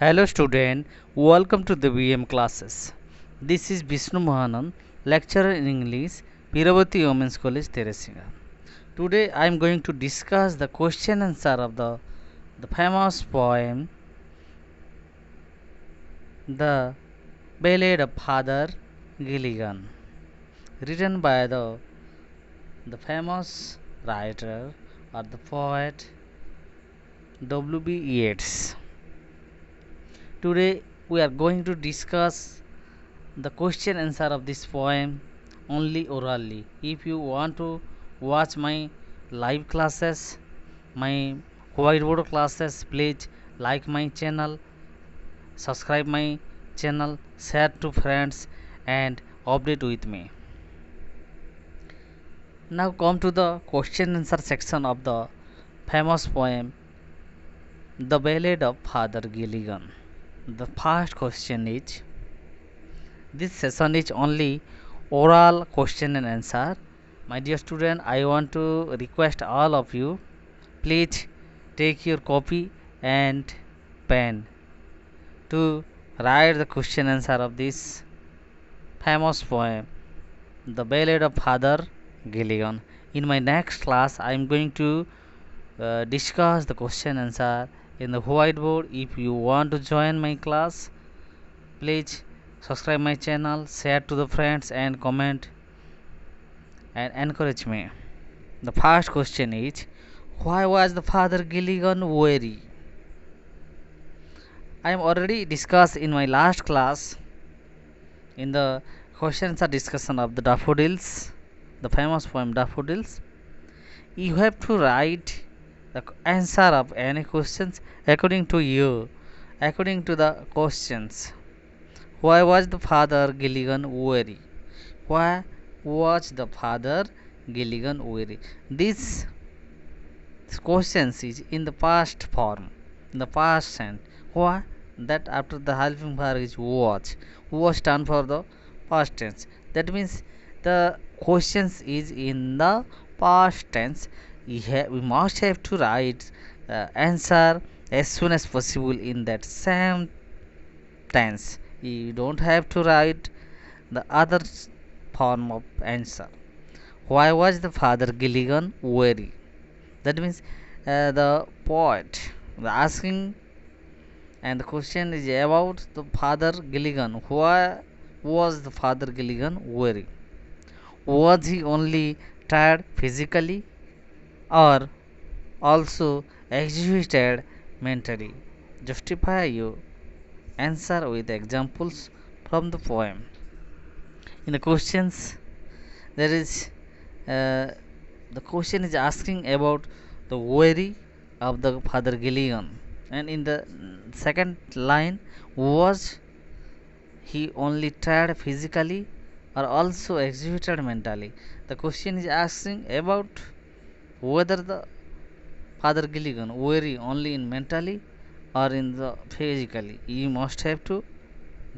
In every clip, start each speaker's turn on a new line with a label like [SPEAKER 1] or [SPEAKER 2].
[SPEAKER 1] Hello student, welcome to the VM classes. This is Vishnu Mohanan, lecturer in English, Piravati Women's College, Teresinga. Today I am going to discuss the question and answer of the famous poem The Ballad of Father Gilligan, written by the famous writer or the poet W.B. Yeats. Today we are going to discuss the question answer of this poem only orally. If you want to watch my live classes, my whiteboard classes, please like my channel, subscribe my channel, share to friends and update with me. Now come to the question answer section of the famous poem The Ballad of Father Gilligan. The first question is, this session is only oral question and answer. My dear student, I want to request all of you, please take your copy and pen to write the question answer of this famous poem, The Ballad of Father Gilligan. In my next class, I am going to discuss the question answer in the whiteboard. If you want to join my class, please subscribe my channel, share to the friends and comment and encourage me. The first question is, why was the Father Gilligan weary? I am already discussed in my last class in the questions and discussion of the daffodils, the famous poem Daffodils. You have to write the answer of any questions according to you, according to the questions. Why was the Father Gilligan weary? Why was the Father Gilligan weary? This questions is in the past form, in the past tense. Why? That after the helping verb is was stand for the past tense. That means the questions is in the past tense. We must have to write answer as soon as possible in that same tense. You don't have to write the other form of answer. Why was the Father Gilligan weary? That means the poet asking, and the question is about the Father Gilligan. Why was the Father Gilligan weary? Was he only tired physically or also exhausted mentally? Justify your answer with examples from the poem. In the questions, there is uh, the question is asking about the worry of the Father Gilligan, and in the second line, was he only tired physically or also exhausted mentally? The question is asking about whether the Father Gilligan worry only in mentally or in the physically. You must have to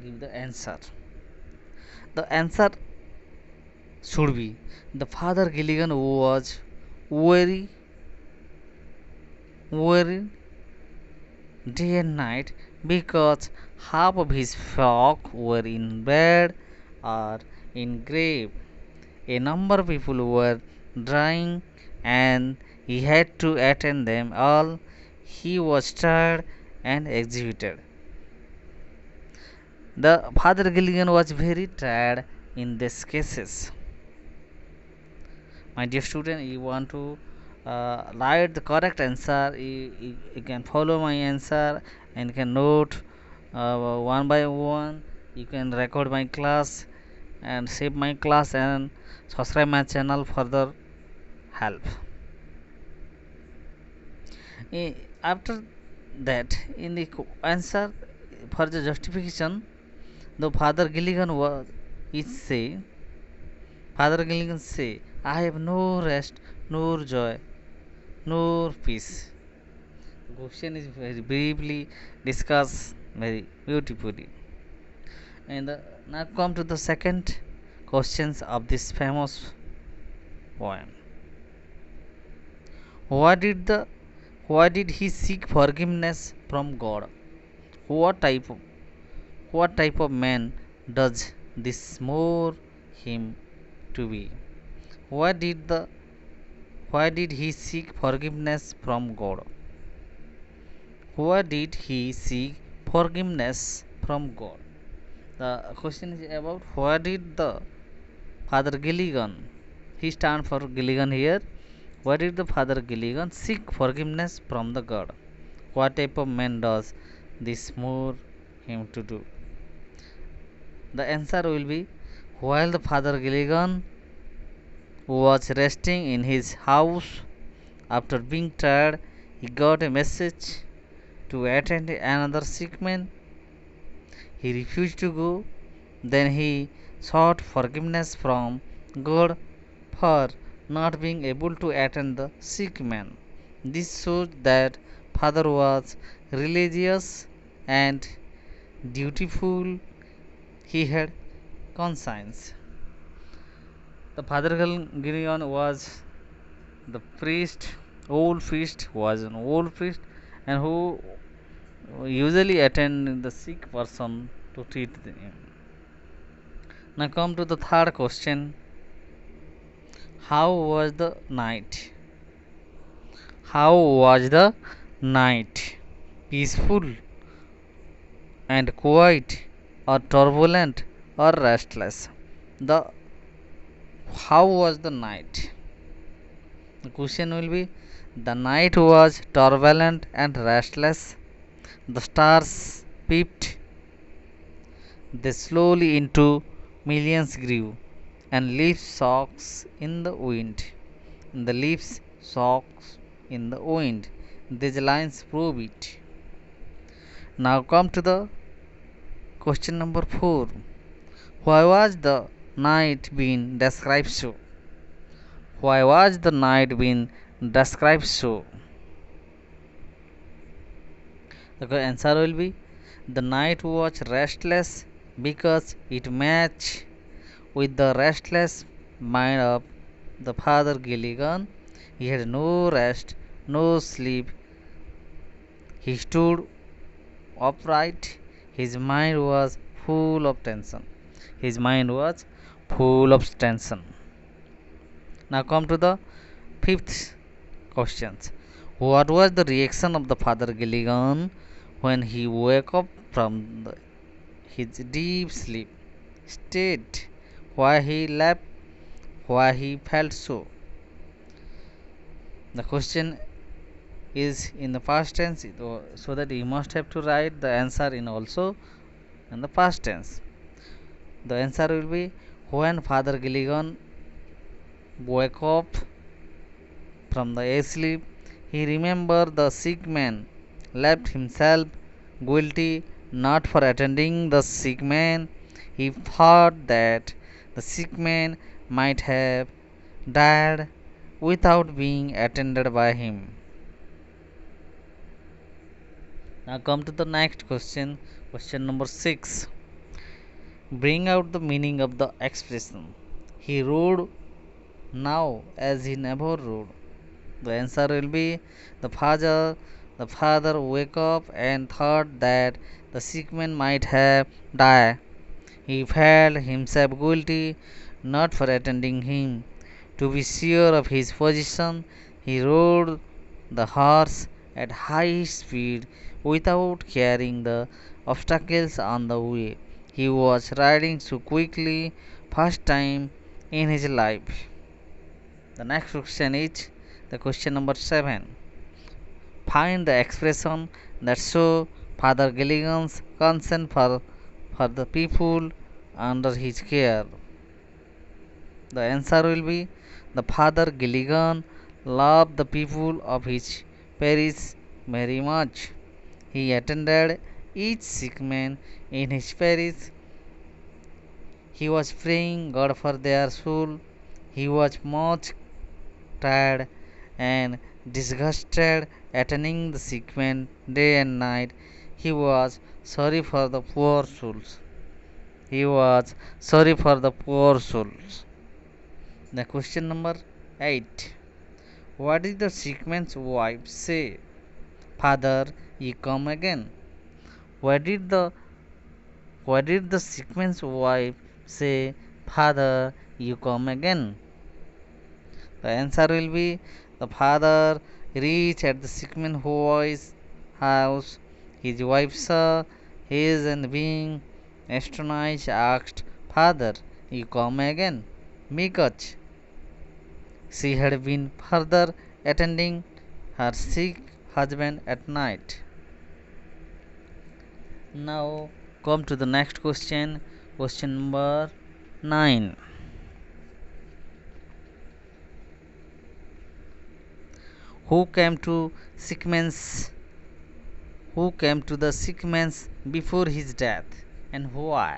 [SPEAKER 1] give the answer. The answer should be, the Father Gilligan was very worried day and night because half of his flock were in bed or in grave. A number of people were dying and he had to attend them all. He was tired and exhausted. The Father Gilligan was very tired in these cases. My dear student, you want to write the correct answer, you can follow my answer and you can note one by one. You can record my class and save my class and subscribe my channel for the help. After that, in the answer for the justification, the Father Gilligan was is say, Father Gilligan say, I have no rest nor joy nor peace. The question is very briefly discussed very beautifully. And now come to the second questions of this famous poem. Why did he seek forgiveness from God? what type of what type of man does this more him to be? Why did the why did he seek forgiveness from God? Why did he seek forgiveness from God? The question is about why did the Father Gilligan, he stand for Gilligan here. Why did the Father Gilligan seek forgiveness from the God? What type of man does this more him to do? The answer will be while the Father Gilligan was resting in his house after being tired, he got a message to attend another sick man. He refused to go. Then he sought forgiveness from God for not being able to attend the sick man. This shows that Father was religious and dutiful. He had conscience. The Father Gilligan was the priest, old priest was an old priest, and who usually attend the sick person to treat them. Now come to the third question. How was the night? How was the night? Peaceful and quiet, or turbulent, or restless? The how was the night? The question will be the night was turbulent and restless. The stars peeped, they slowly into millions grew, and leaves shocks in the wind. The leaves shocks in the wind. These lines prove it. Now come to the question number 4. Why was the night being described so? Why was the night being described so? The answer will be the night was restless because it matched with the restless mind of the Father Gilligan. He had no rest, no sleep. He stood upright. His mind was full of tension. His mind was full of tension. Now come to the fifth questions. What was the reaction of the Father Gilligan when he woke up from his deep sleep? State why he laughed, why he felt so. The question is in the past tense, so that you must have to write the answer in also in the past tense. The answer will be when Father Gilligan woke up from the sleep, he remembered the sick man, left himself guilty not for attending the sick man. He thought that the sick man might have died without being attended by him. Now come to the next question, question number 6. Bring out the meaning of the expression. He rode now as he never rode. The answer will be the father woke up and thought that the sick man might have died. He felt himself guilty not for attending him. To be sure of his position, he rode the horse at high speed without caring the obstacles on the way. He was riding so quickly, first time in his life. The next question is the question number 7. Find the expression that show Father Gilligan's concern for the people under his care. The answer will be the Father Gilligan loved the people of his parish very much. He attended each sick man in his parish. He was praying God for their soul. He was much tired and disgusted attending the sick man day and night. He was sorry for the poor souls. He was sorry for the poor souls. The question number 8. What did the sick man's wife say? Father, ye come again. Why did the sequence wife say, "Father, you come again"? The answer will be the father reached at the sequence boy's house. His wife saw his and being astonished asked, "Father, you come again?" Because she had been further attending her sick husband at night. Now come to the next question. Question number 9. Who came to sequence who came to the sequence before his death and why?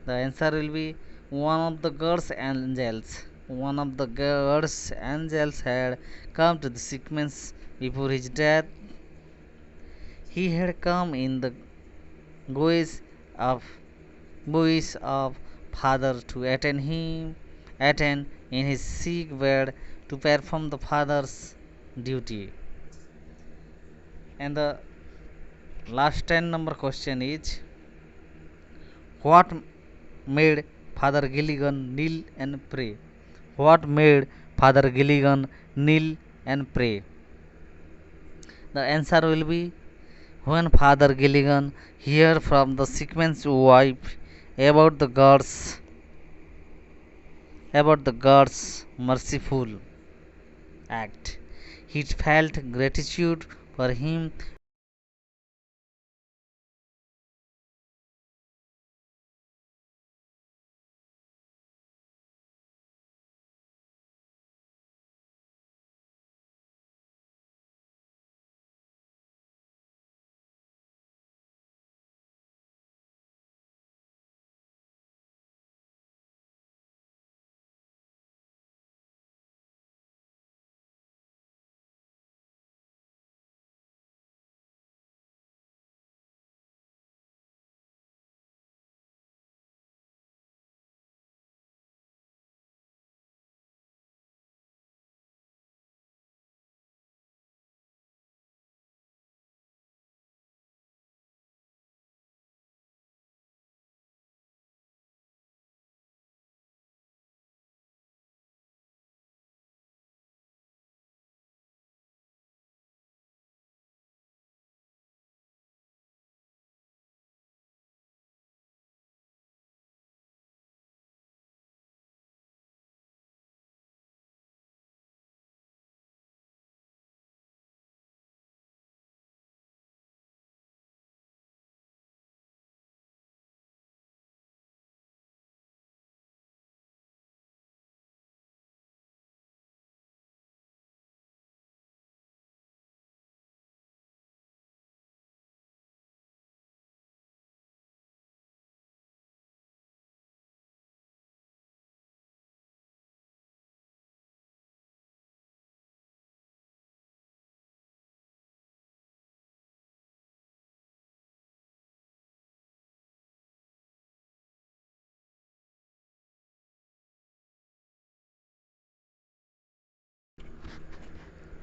[SPEAKER 1] The answer will be one of the God's angels. One of the God's angels had come to the sequence before his death. He had come in the guise of father to attend in his sick bed to perform the father's duty. And the last 10 number question is, what made Father Gilligan kneel and pray? What made Father Gilligan kneel and pray? The answer will be when Father Gilligan heard from the sequence wife about the God's merciful act. He felt gratitude for him.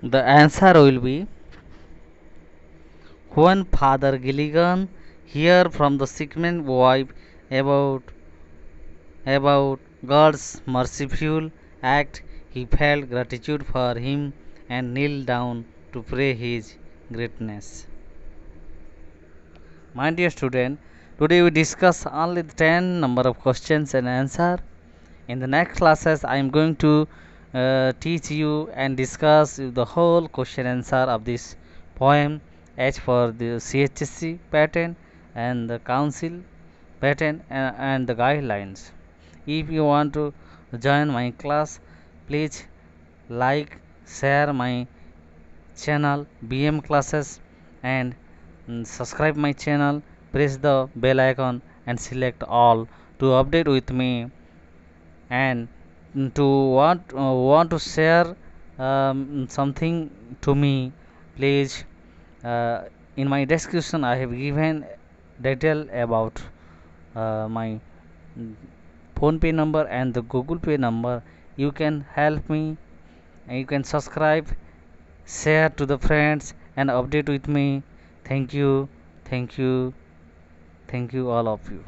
[SPEAKER 1] The answer will be when Father Gilligan heard from the sequence wife about God's merciful act, he felt gratitude for him and kneeled down to pray his greatness. My dear student, today we discuss only the 10 number of questions and answer. In the next classes, I am going to teach you and discuss the whole question answer of this poem as for the CHSC pattern and the council pattern and the guidelines. If you want to join my class, please like, share my channel BM classes and subscribe my channel, press the bell icon and select all to update with me, and to want to share something to me, please in my description I have given detail about my phone pay number and the Google Pay number. You can help me, you can subscribe, share to the friends and update with me. Thank you, thank you, thank you all of you.